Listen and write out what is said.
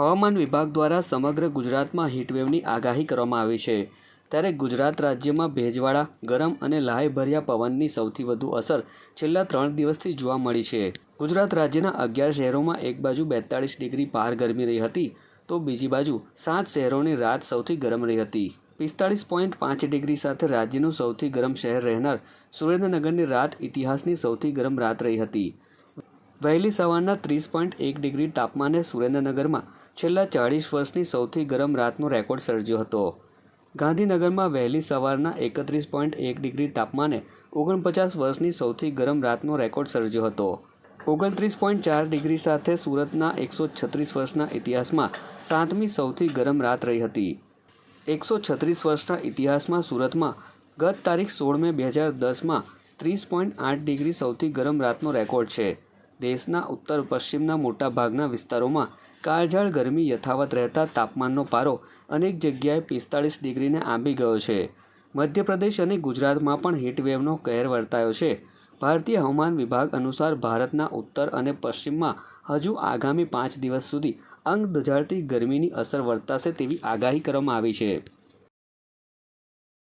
હવામાન વિભાગ દ્વારા સમગ્ર ગુજરાતમાં હીટવેવની આગાહી કરવામાં આવી છે। ત્યારે ગુજરાત રાજ્યમાં ભેજવાળા, ગરમ અને લહાઈભર્યા પવનની સૌથી વધુ અસર છેલ્લા 3 દિવસથી જોવા મળી છે। ગુજરાત રાજ્યના 11 શહેરોમાં એક બાજુ 42 ડિગ્રી પાર ગરમી રહી હતી, તો બીજી બાજુ 7 શહેરોની રાત સૌથી ગરમ રહી હતી। 45.5 ડિગ્રી સાથે રાજ્યનું સૌથી ગરમ શહેર રહેનાર સુરેન્દ્રનગરની રાત ઇતિહાસની સૌથી ગરમ રાત રહી હતી। વહેલી સવારના 30.1 ડિગ્રી તાપમાને સુરેન્દ્રનગરમાં છેલ્લા 40 વર્ષની સૌથી ગરમ રાતનો રેકોર્ડ સર્જ્યો હતો। ગાંધીનગરમાં વહેલી સવારના 31.1 ડિગ્રી તાપમાને 49 વર્ષની સૌથી ગરમ રાતનો રેકોર્ડ સર્જ્યો હતો। 29.4 ડિગ્રી સાથે સુરતના 136 વર્ષના ઇતિહાસમાં 7મી સૌથી ગરમ રાત રહી હતી। 136 વર્ષના ઇતિહાસમાં સુરતમાં ગત તારીખ 16 મે 2010માં 30.8 ડિગ્રી સૌથી ગરમ રાતનો રેકોર્ડ છે। દેશના ઉત્તર પશ્ચિમના મોટાભાગના વિસ્તારોમાં કાળઝાળ ગરમી યથાવત રહેતા તાપમાનનો પારો અનેક જગ્યાએ 45 ડિગ્રીને આંબી ગયો છે। મધ્યપ્રદેશ અને ગુજરાતમાં પણ હીટવેવનો કહેર વર્તાયો છે। ભારતીય હવામાન વિભાગ અનુસાર ભારતના ઉત્તર અને પશ્ચિમમાં હજુ આગામી 5 દિવસ સુધી અંગ દઝાડતી ગરમીની અસર વર્તાશે તેવી આગાહી કરવામાં આવી છે।